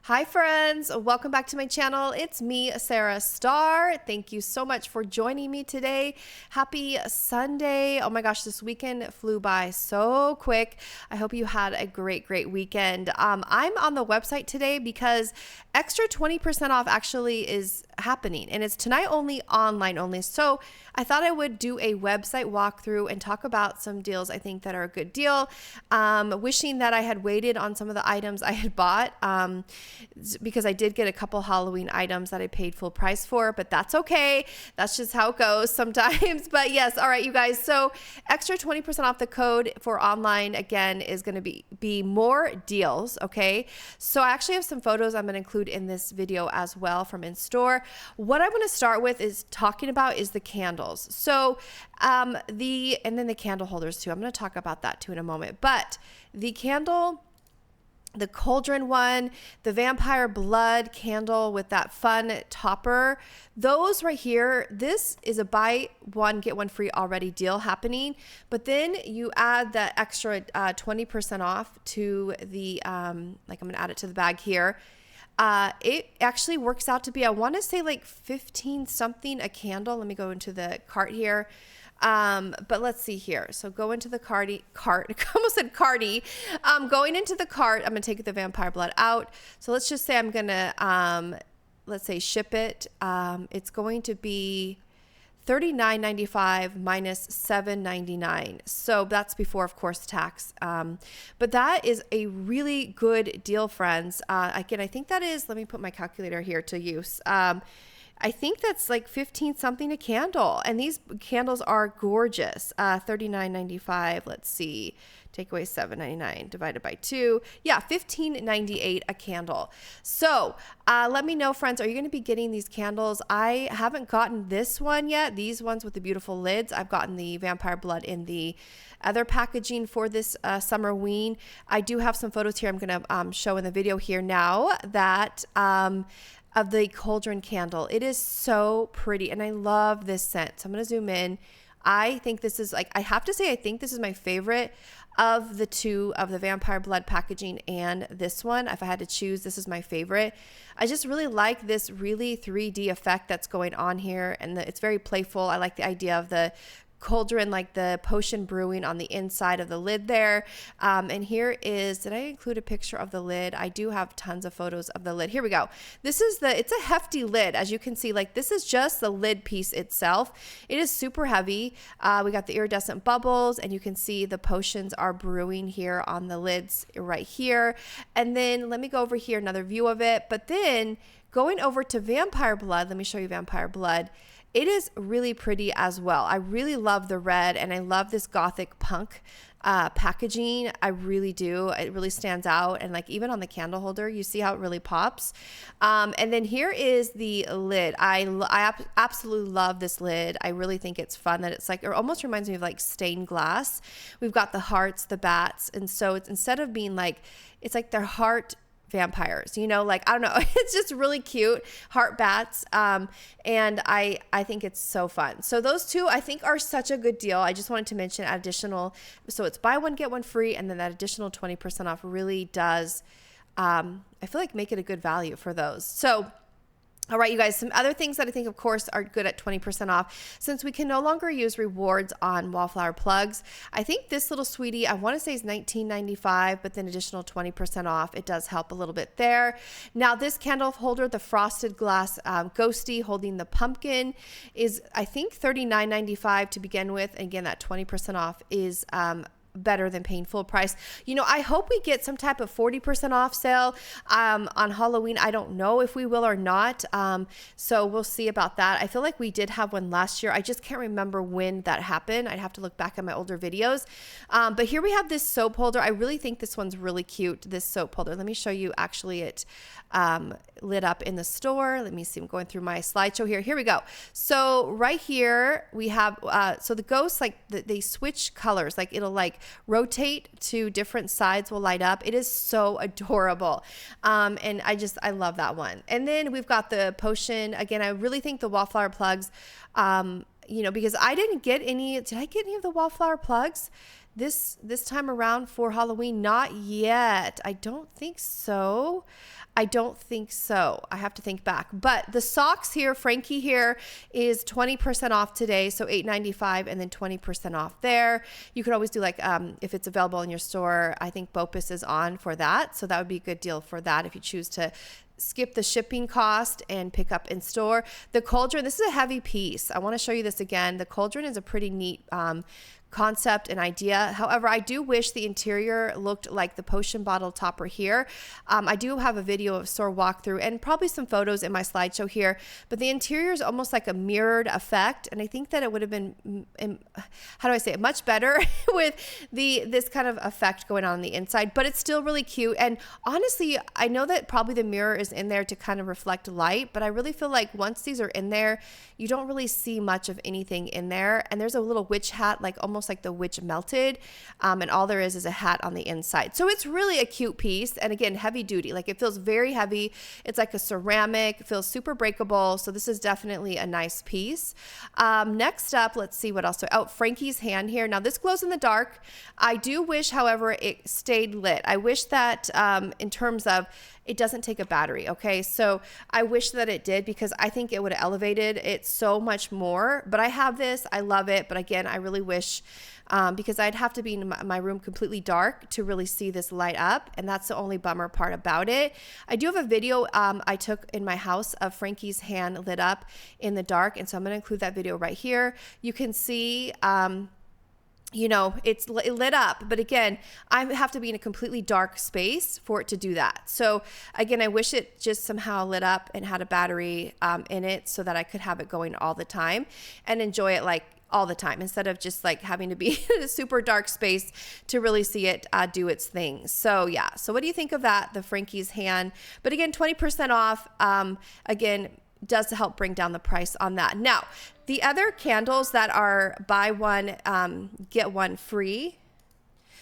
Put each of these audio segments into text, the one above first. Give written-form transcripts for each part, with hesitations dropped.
Hi friends, welcome back to my channel. It's me, Sarah Starr. Thank you so much for joining me today. Happy Sunday. Oh my gosh, this weekend flew by so quick. I hope you had a great weekend. I'm on the website today because extra 20% off actually is happening, and it's tonight only, online only. So I thought I would do a website walkthrough and talk about some deals I think that are a good deal. Wishing that I had waited on some of the items I had bought, because I did get a couple Halloween items that I paid full price for, but that's okay. That's just how it goes sometimes. But yes, all right, you guys. So extra 20% off. The code for online again is going to be more deals. Okay. So I actually have some photos I'm going to include in this video as well from in store. What I'm going to start with is talking about is the candles. So and then the candle holders too. I'm going to talk about that too in a moment. But the candle, the cauldron one, the vampire blood candle with that fun topper, those right here, this is a buy one get one free already deal happening. But then you add that extra 20% off to the like I'm gonna add it to the bag here. It actually works out to be, I want to say like 15 something a candle. Let me go into the cart here. But let's see here. So go into the cart, almost said carty. Going into the cart, I'm going to take the vampire blood out. So let's just say I'm going to, let's say ship it. It's going to be $39.95 minus $7.99. So that's before, of course, tax. But that is a really good deal, friends. Again, I think that is, let me put my calculator here to use. I think that's like 15 something a candle. And these candles are gorgeous. $39.95. Let's see. Take away $7.99 divided by 2. Yeah, $15.98 a candle. So let me know, friends, are you going to be getting these candles? I haven't gotten this one yet. These ones with the beautiful lids. I've gotten the vampire blood in the other packaging for this summerween. I do have some photos here I'm going to show in the video here now that of the cauldron candle. It is so pretty, and I love this scent. So I'm going to zoom in. I think this is like, I have to say, I think this is my favorite of the two, of the vampire blood packaging and this one. If I had to choose, this is my favorite. I just really like this really 3D effect that's going on here, and it's very playful. I like the idea of the cauldron, like the potion brewing on the inside of the lid there. And here is, did I include a picture of the lid? I do have tons of photos of the lid. Here we go. This is it's a hefty lid. As you can see, like this is just the lid piece itself. It is super heavy. We got the iridescent bubbles, and you can see the potions are brewing here on the lids right here. And then let me go over here, another view of it. But then going over to vampire blood, let me show you vampire blood. It is really pretty as well. I really love the red, and I love this gothic punk packaging. I really do. It really stands out. And like even on the candle holder, you see how it really pops. And then here is the lid. I absolutely love this lid. I really think it's fun that it's like, it almost reminds me of like stained glass. We've got the hearts, the bats. And so it's, instead of being like, it's like their heart vampires, you know, like, I don't know, it's just really cute, heart bats. And I think it's so fun. So those two I think are such a good deal. I just wanted to mention additional, so it's buy one get one free, and then that additional 20% off really does I feel like make it a good value for those. So all right, you guys, some other things that I think, of course, are good at 20% off. Since we can no longer use rewards on wallflower plugs, I think this little sweetie, I want to say is $19.95, but then additional 20% off. It does help a little bit there. Now, this candle holder, the frosted glass ghosty holding the pumpkin, is, I think, $39.95 to begin with. And again, that 20% off is better than paying full price. You know, I hope we get some type of 40% off sale on Halloween. I don't know if we will or not. So we'll see about that. I feel like we did have one last year. I just can't remember when that happened. I'd have to look back at my older videos. But here we have this soap holder. I really think this one's really cute, this soap holder. Let me show you actually it lit up in the store. Let me see. I'm going through my slideshow here. Here we go. So right here we have, so the ghosts, like they switch colors, like it'll like rotate to different sides, will light up. It is so adorable. And I love that one. And then we've got the potion. Again, I really think the wallflower plugs, you know, because I didn't get any, did I get any of the wallflower plugs? this time around for Halloween? Not yet. I don't think so. I have to think back. But the socks here, Frankie here, is 20% off today. So $8.95 and then 20% off there. You could always do like, if it's available in your store, I think BOPUS is on for that. So that would be a good deal for that if you choose to skip the shipping cost and pick up in store. The cauldron, this is a heavy piece. I want to show you this again. The cauldron is a pretty neat concept and idea. However, I do wish the interior looked like the potion bottle topper here. I do have a video of store walkthrough and probably some photos in my slideshow here, but the interior is almost like a mirrored effect. And I think that it would have been, how do I say it, much better with this kind of effect going on the inside, but it's still really cute. And honestly, I know that probably the mirror is in there to kind of reflect light, but I really feel like once these are in there, you don't really see much of anything in there. And there's a little witch hat, like almost like the witch melted, and all there is a hat on the inside. So it's really a cute piece, and again, heavy duty. Like it feels very heavy. It's like a ceramic, it feels super breakable. So this is definitely a nice piece. Next up, let's see what else. So Frankie's hand here. Now this glows in the dark. I do wish, however, it stayed lit. I wish that in terms of it doesn't take a battery. Okay. So I wish that it did, because I think it would have elevated it so much more, but I have this, I love it. But again, I really wish, because I'd have to be in my room completely dark to really see this light up. And that's the only bummer part about it. I do have a video I took in my house of Frankie's hand lit up in the dark. And so I'm going to include that video right here. You can see, you know, it's lit up, but again, I have to be in a completely dark space for it to do that. So again, I wish it just somehow lit up and had a battery in it so that I could have it going all the time and enjoy it like all the time, instead of just like having to be in a super dark space to really see it do its thing. So yeah. So what do you think of that? The Frankie's hand, but again, 20% off, again, does help bring down the price on that. Now, the other candles that are buy one, get one free.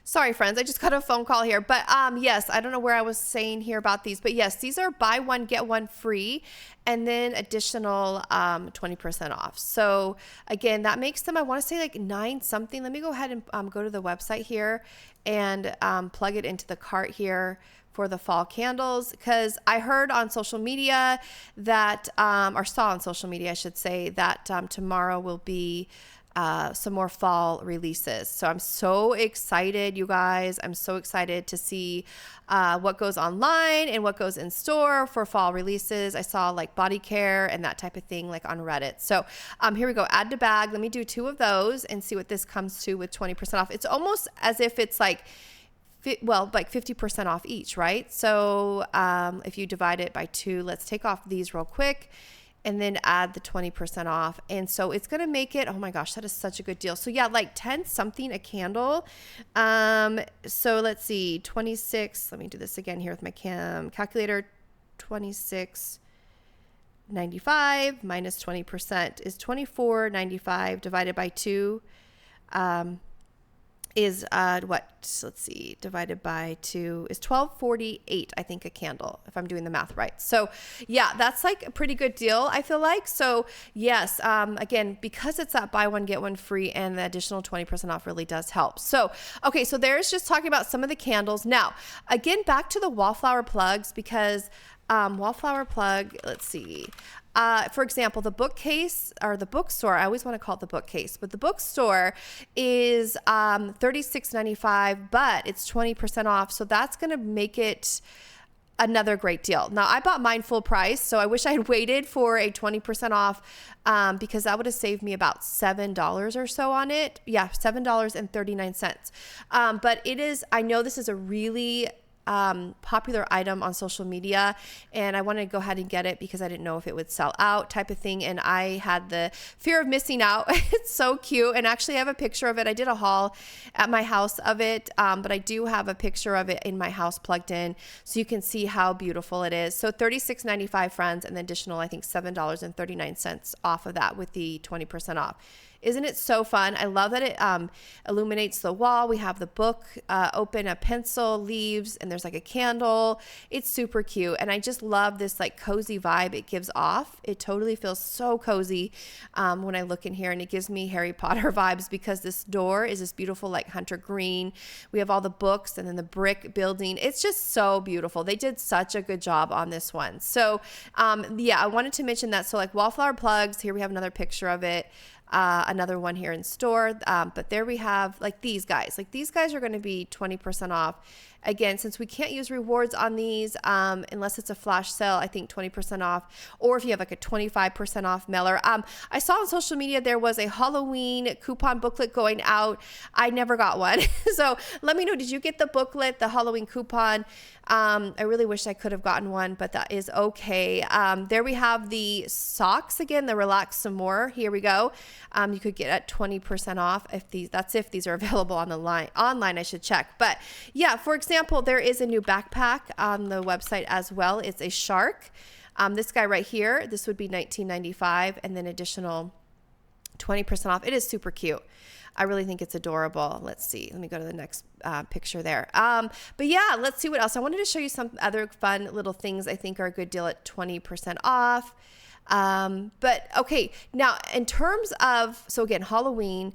Sorry, friends, I just got a phone call here. But yes, I don't know where I was saying here about these. But yes, these are buy one, get one free. And then additional 20% off. So again, that makes them, I want to say like 9 something. Let me go ahead and go to the website here and plug it into the cart here for the fall candles, because I heard on social media that, or saw on social media, I should say, that tomorrow will be some more fall releases. So I'm so excited, you guys. I'm so excited to see what goes online and what goes in store for fall releases. I saw like body care and that type of thing like on Reddit. So here we go. Add to bag. Let me do 2 of those and see what this comes to with 20% off. It's almost as if it's like, well, like 50% off each, right? So if you divide it by 2, let's take off these real quick and then add the 20% off. And so it's going to make it, oh my gosh, that is such a good deal. So yeah, like 10 something a candle. So let's see, 26, let me do this again here with my calculator, 26.95 minus 20% is 24.95 divided by 2. Is what, let's see, divided by 2 is $12.48, I think, a candle, if I'm doing the math right. So yeah, that's like a pretty good deal, I feel like. So yes, again, because it's that buy one, get one free, and the additional 20% off really does help. So, okay, so there's just talking about some of the candles. Now, again, back to the wallflower plugs, because wallflower plug, let's see. For example, the bookcase or the bookstore, I always want to call it the bookcase, but the bookstore is $36.95, but it's 20% off. So that's going to make it another great deal. Now, I bought mine full price, so I wish I had waited for a 20% off because that would have saved me about $7 or so on it. Yeah, $7.39. But it is, I know this is a really popular item on social media, and I wanted to go ahead and get it because I didn't know if it would sell out type of thing, and I had the fear of missing out. It's so cute, and actually I have a picture of it. I did a haul at my house of it, but I do have a picture of it in my house plugged in so you can see how beautiful it is. So $36.95, friends, and the additional, I think, $7.39 off of that with the 20% off. Isn't it so fun? I love that it illuminates the wall. We have the book open, a pencil, leaves, and there's like a candle. It's super cute. And I just love this like cozy vibe it gives off. It totally feels so cozy when I look in here, and it gives me Harry Potter vibes because this door is this beautiful like hunter green. We have all the books and then the brick building. It's just so beautiful. They did such a good job on this one. So yeah, I wanted to mention that. So like wallflower plugs, here we have another picture of it. Another one here in store. But there we have like these guys. Like these guys are going to be 20% off. Again, since we can't use rewards on these unless it's a flash sale, I think 20% off. Or if you have like a 25% off mailer. I saw on social media there was a Halloween coupon booklet going out. I never got one. So let me know, did you get the booklet, the Halloween coupon? I really wish I could have gotten one, but that is okay. There we have the socks again, the Relax Some More. Here we go. You could get at 20% off if these are available on the online, I should check. But yeah, for example, there is a new backpack on the website as well. It's a shark. This guy right here, this would be $19.95 and then additional 20% off. It is super cute. I really think it's adorable. Let's see. Let me go to the next picture there. But yeah, let's see what else. I wanted to show you some other fun little things I think are a good deal at 20% off. But okay, now in terms of, so again, Halloween,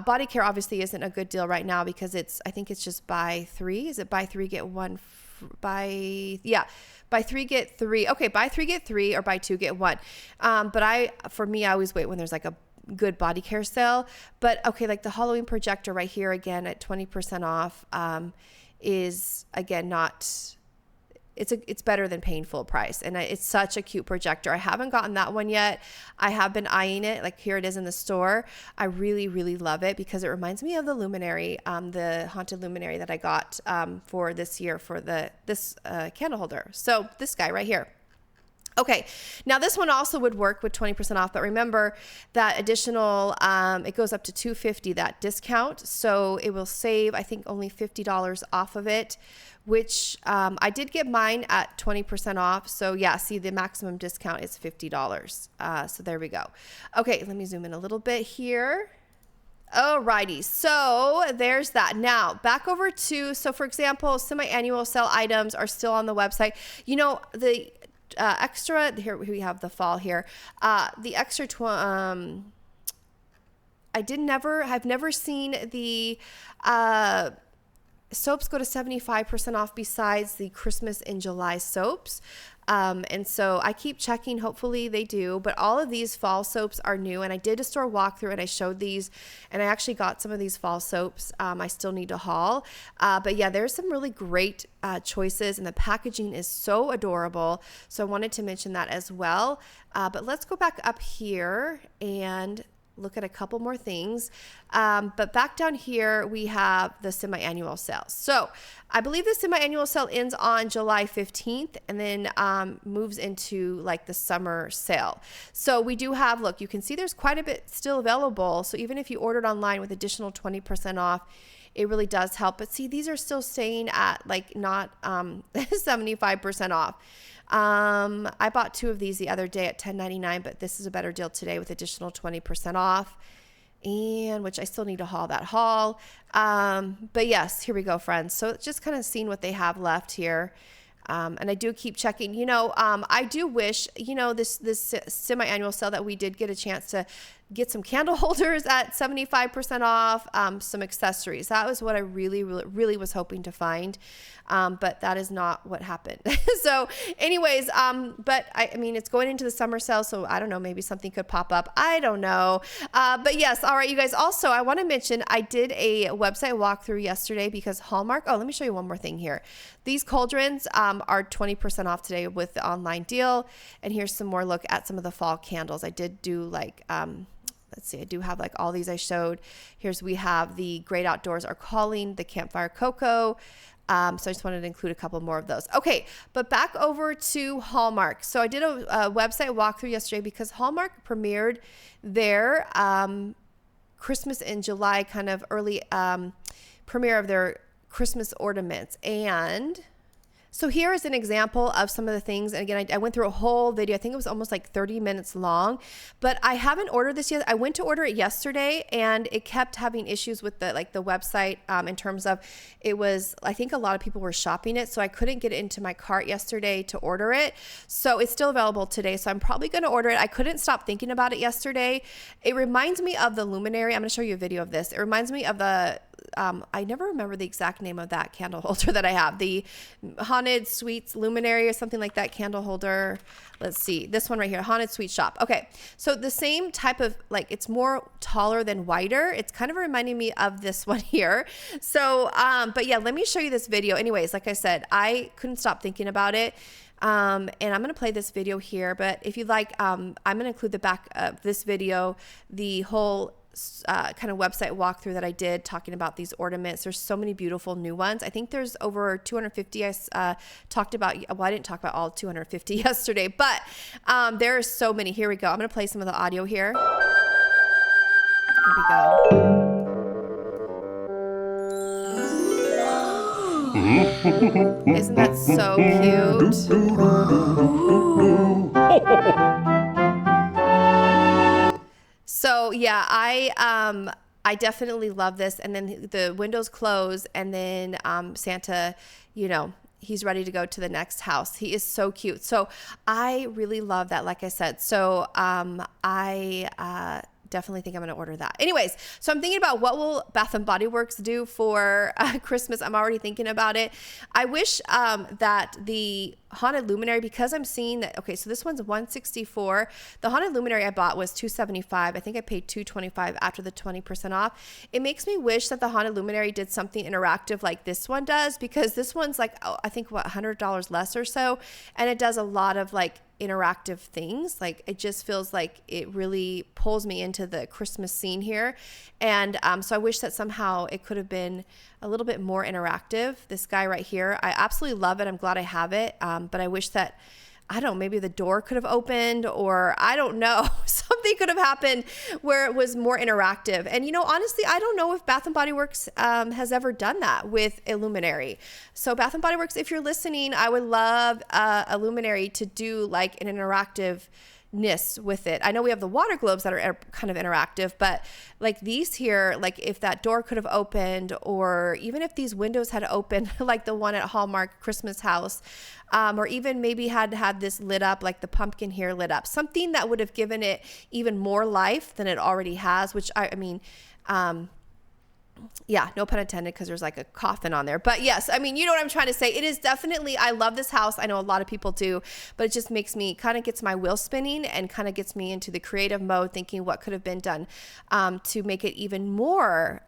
body care obviously isn't a good deal right now because I think it's just buy three. Is it buy three, get one, buy three, get three. Okay. Buy three, get three, or buy two, get one. But for me, I always wait when there's like a good body care sale. But okay, like the Halloween projector right here again at 20% off, is again, it's better than paying full price. And it's such a cute projector. I haven't gotten that one yet. I have been eyeing it. Like here it is in the store. I really, really love it because it reminds me of the luminary, the haunted luminary that I got for this year for this candle holder. So this guy right here. Okay, now this one also would work with 20% off, but remember that additional, it goes up to $250, that discount. So it will save, I think, only $50 off of it, which I did get mine at 20% off. So yeah, see, the maximum discount is $50. So there we go. Okay, let me zoom in a little bit here. Alrighty, so there's that. Now back over to, so for example, semi-annual sale items are still on the website. You know, the extra, here we have the fall here. The extra, I've never seen the soaps go to 75% off besides the Christmas in July soaps. And so I keep checking, hopefully they do, but all of these fall soaps are new, and I did a store walkthrough and I showed these, and I actually got some of these fall soaps. I still need to haul. But yeah, there's some really great choices, and the packaging is so adorable. So I wanted to mention that as well. But let's go back up here and look at a couple more things. But back down here, we have the semi-annual sale. So I believe the semi-annual sale ends on July 15th and then moves into like the summer sale. So we do have, look, you can see there's quite a bit still available. So even if you ordered online with additional 20% off, it really does help. But see, these are still staying at like not 75% off. I bought two of these the other day at $10.99, but this is a better deal today with additional 20% off, and which I still need to haul that haul. But yes, here we go, friends. So just kind of seeing what they have left here. And I do keep checking, I do wish, this semi-annual sale that we did get a chance to get some candle holders at 75% off, some accessories. That was what I really, really, really was hoping to find. But that is not what happened. So anyways, but I mean, it's going into the summer sale, so I don't know, maybe something could pop up. I don't know. But yes. All right, you guys. Also, I want to mention, I did a website walkthrough yesterday because Hallmark, let me show you one more thing here. These cauldrons, are 20% off today with the online deal. And here's some more look at some of the fall candles. I did do like, let's see, I do have like all these I showed. We have the Great Outdoors Are Calling, the Campfire Cocoa. So I just wanted to include a couple more of those. Okay, but back over to Hallmark. So I did a website walkthrough yesterday because Hallmark premiered their Christmas in July kind of early premiere of their Christmas ornaments. And So here is an example of some of the things. And again, I went through a whole video. I think it was almost like 30 minutes long, but I haven't ordered this yet. I went to order it yesterday and it kept having issues with the website in terms of it was, I think a lot of people were shopping it. So I couldn't get it into my cart yesterday to order it. So it's still available today. So I'm probably going to order it. I couldn't stop thinking about it yesterday. It reminds me of the luminary. I'm going to show you a video of this. It reminds me of the I never remember the exact name of that candle holder that I have. The Haunted Sweets Luminary or something like that candle holder. Let's see. This one right here, Haunted Sweet Shop. Okay. So the same type of, like, it's more taller than wider. It's kind of reminding me of this one here. So, but yeah, let me show you this video. Anyways, like I said, I couldn't stop thinking about it. And I'm going to play this video here, but if you'd like, I'm going to include the back of this video, the whole kind of website walkthrough that I did talking about these ornaments. There's so many beautiful new ones. I think there's over 250. I talked about, well, I didn't talk about all 250 yesterday, but there are so many. Here we go. I'm going to play some of the audio here. Here we go. Isn't that so cute? So yeah, I definitely love this. And then the windows close, and then Santa, you know, he's ready to go to the next house. He is so cute. So I really love that, like I said. So I definitely think I'm going to order that. Anyways, so I'm thinking about what will Bath and Body Works do for Christmas. I'm already thinking about it. I wish that the Haunted Luminary, because I'm seeing that, okay, so this one's $164. The Haunted Luminary I bought was $275. I think I paid $225 after the 20% off. It makes me wish that the Haunted Luminary did something interactive like this one does, because this one's like, oh, I think what, $100 less or so. And it does a lot of like interactive things. Like it just feels like it really pulls me into the Christmas scene here. And so I wish that somehow it could have been a little bit more interactive. This guy right here, I absolutely love it. I'm glad I have it. But I wish that, I don't know, maybe the door could have opened, or I don't know, something could have happened where it was more interactive. And, you know, honestly, I don't know if Bath and Body Works has ever done that with a luminary. So Bath and Body Works, if you're listening, I would love a luminary to do like an interactive with it. I know we have the water globes that are kind of interactive, but like these here, like if that door could have opened, or even if these windows had opened, like the one at Hallmark Christmas House, or even maybe had this lit up, like the pumpkin here lit up, something that would have given it even more life than it already has, which I mean, yeah, no pun intended, because there's like a coffin on there. But yes, I mean, you know what I'm trying to say. It is definitely, I love this house. I know a lot of people do, but it just makes me, kind of gets my wheel spinning and kind of gets me into the creative mode, thinking what could have been done to make it even more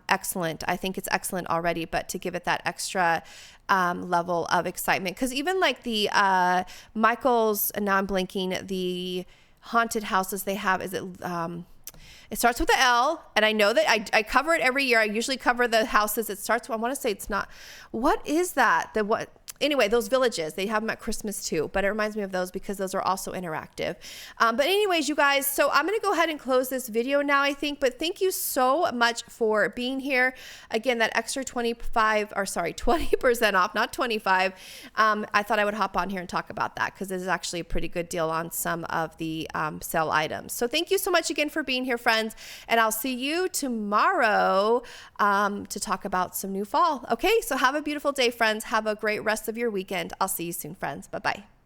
excellent. I think it's excellent already, but to give it that extra level of excitement. Because even like the Michael's, and now I'm blanking, the haunted houses they have, is it... it starts with the L, and I know that I cover it every year. I usually cover the houses. It starts, I want to say it's not, what is that? Anyway, those villages, they have them at Christmas too, but it reminds me of those because those are also interactive. But anyways, you guys, so I'm going to go ahead and close this video now, I think, but thank you so much for being here. Again, that extra 20% off, not 25. I thought I would hop on here and talk about that because this is actually a pretty good deal on some of the sale items. So thank you so much again for being here, friends, and I'll see you tomorrow to talk about some new fall. Okay, so have a beautiful day, friends. Have a great rest of your weekend. I'll see you soon, friends. Bye-bye.